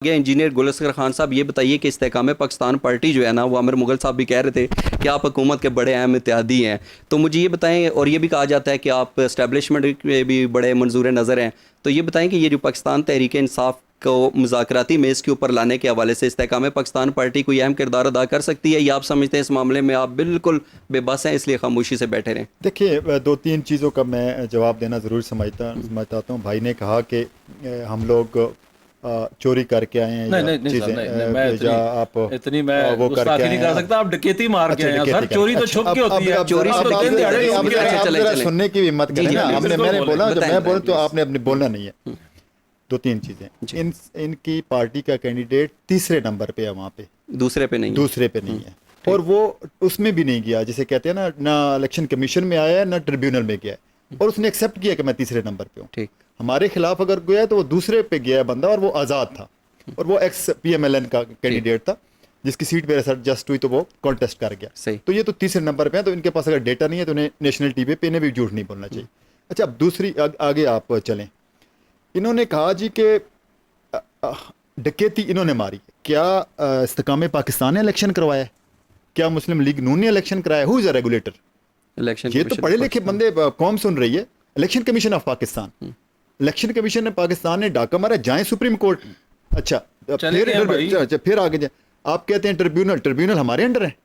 गया इंजीनियर गुल असगर खान साहब, ये बताइए कि इस्तेकाम पाकिस्तान पार्टी जो है ना, वो आमिर मुगल साहब भी कह रहे थे कि आप हुकूमत के बड़े अहम इत्यादी हैं, तो मुझे ये बताएं, और ये भी कहा जाता है कि आप इस्टेब्लिशमेंट में भी बड़े मंजूर नज़र हैं, तो ये बताएं कि ये जो पाकिस्तान तहरीक इंसाफ को मुज़ाकराती मेज़ के ऊपर लाने के हवाले से इस्तेकाम पाकिस्तान पार्टी कोई अहम किरदार अदा कर सकती है, या आप समझते हैं इस मामले में आप बिल्कुल बेबस हैं इसलिए खामोशी से बैठे रहें? देखिए, दो तीन चीज़ों का मैं जवाब देना ज़रूर समझता हूँ। भाई ने कहा कि हम लोग चोरी करके आए हैं, नहीं, चीज़ें आप इतनी मैं वो करके नहीं कर सकता। आप डकैती मार के आए हैं सर, चोरी तो छुप के होती है। चोरी से सुनने की भी हिम्मत करें ना। मैंने बोला, जब मैं बोलूँ तो आपने अपने बोलना नहीं है। दो तीन चीज़ें, इनकी पार्टी का कैंडिडेट तीसरे नंबर पे है, वहाँ पे दूसरे पे नहीं है, और वो उसमें भी नहीं गया, जिसे कहते हैं ना इलेक्शन कमीशन में आया है ना ट्रिब्यूनल में गया है, और उसने एक्सेप्ट किया कि मैं तीसरे नंबर पे हूँ। हमारे खिलाफ अगर गया तो वो दूसरे पे गया बंदा, और वो आज़ाद था, और वो एक्स PMLN का कैंडिडेट था, जिसकी सीट पे रिजल्ट जस्ट हुई तो वो कॉन्टेस्ट कर गया। तो ये तो तीसरे नंबर पे है, तो इनके पास अगर डेटा नहीं है तो उन्हें नेशनल टीवी पे इन्हें भी झूठ नहीं बोलना चाहिए। अच्छा, अब दूसरी आगे आप चलें। इन्होंने कहा जी कि डकैती इन्होंने मारी। क्या इस्तेकाम पाकिस्तान ने इलेक्शन करवाया है? क्या मुस्लिम लीग नून ने इलेक्शन कराया? Who is a regulator? ये तो पढ़े लिखे बंदे कौम सुन रही है। Election commission of Pakistan, election commission ने पाकिस्तान ने डाका मारा, जाए सुप्रीम कोर्ट। अच्छा, फिर आगे जाए, आप कहते हैं ट्रिब्यूनल हमारे अंडर है,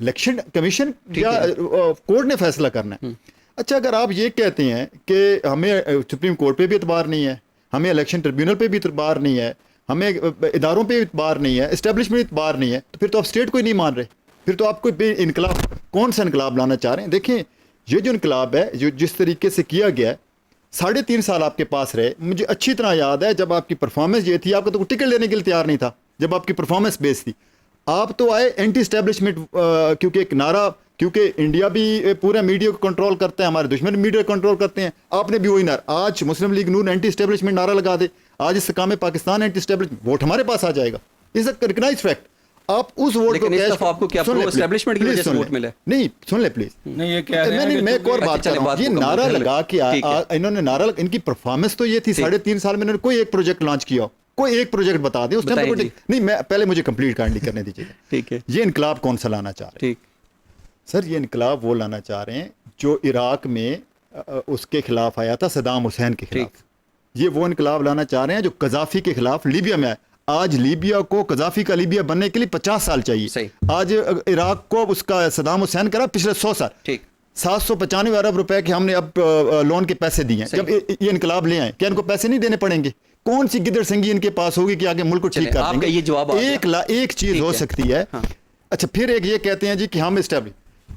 इलेक्शन कमीशन या कोर्ट ने फैसला करना है। अच्छा, अगर आप ये कहते हैं कि हमें सुप्रीम कोर्ट पे भी इतबार नहीं है, हमें इलेक्शन ट्रिब्यूनल पे भी इतबार नहीं है, हमें इदारों पे इतबार नहीं है, इस्टेब्लिशमेंट इतबार नहीं है, तो फिर तो आप स्टेट को ही नहीं मान रहे। फिर तो आप कोई इनकलाब, कौन सा इनकलाब लाना चाह रहे हैं? देखें, ये जो इनकलाब है, जो जिस तरीके से किया गया है, 3.5 साल आपके पास रहे। मुझे अच्छी तरह याद है जब आपकी परफॉर्मेंस ये थी, आपको तो टिकट लेने के लिए तैयार नहीं था जब आपकी परफॉर्मेंस बेस थी। आप तो आए एंटी इस्टेब्लिशमेंट, क्योंकि एक नारा, क्योंकि इंडिया भी पूरा मीडिया को कंट्रोल करता है, हमारे दुश्मन मीडिया को कंट्रोल करते हैं। आपने भी वही नारा, आज मुस्लिम लीग नून एंटी इस्टेब्लिशमेंट नारा लगा दे, आज Istehkam Pakistan anti establishment, vote हमारे पास आ जाएगा। Is a recognised fact. आप उस वोट को आपको क्या एस्टेब्लिशमेंट की वजह से वोट मिला? नहीं, सुन ले प्लीज। नहीं, ये कह रहे हैं, मैं एक और बात कर रहा हूं। ये नारा लगा के इन्होंने नारा, इनकी परफॉर्मेंस तो ये थी 3.5 साल में इन्होंने कोई एक प्रोजेक्ट लॉन्च किया, कोई एक प्रोजेक्ट बता दें उस टाइम पे। नहीं, मैं पहले मुझे कंप्लीट काइंडली करने दीजिएगा। ठीक है, ये इनकलाब कौन सा लाना चाह रहे हैं? सर, ये इनकलाब वो लाना चाह रहे हैं जो इराक में उसके खिलाफ आया था, सदाम हुसैन के खिलाफ। ये वो इनकलाब लाना चाह रहे हैं जो कजाफी के खिलाफ लीबिया में आया। आज लीबिया को, कजाफी का लीबिया बनने के लिए 50 साल चाहिए। आज इराक को उसका सदाम हुसैन करा पिछले 100 साल। 795 अरब रुपए के हमने अब लोन के पैसे दिए हैं। जब ये इनकलाब ले आए, क्या इनको पैसे नहीं देने पड़ेंगे? कौन सी गिदड़ सिंगी इनके पास होगी कि आगे मुल्क को ठीक कर देंगे? ये जवाब एक चीज हो सकती है। अच्छा, फिर एक ये कहते हैं जी कि हम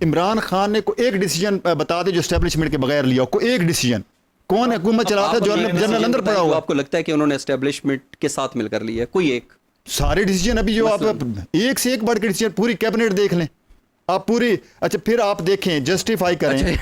इमरान खान ने को एक डिसीजन बता दे जो एस्टेब्लिशमेंट के बगैर लिया, को एक डिसीजन। कौन हुकूमत चला था? जनरल अंदर पड़ा हुआ। आपको लगता है कि उन्होंने एस्टेब्लिशमेंट के साथ मिलकर लिया कोई एक? सारे डिसीजन अभी जो आप एक से एक बढ़ के डिसीजन, पूरी कैबिनेट देख लें आप पूरी। अच्छा, फिर आप देखें, जस्टिफाई करें।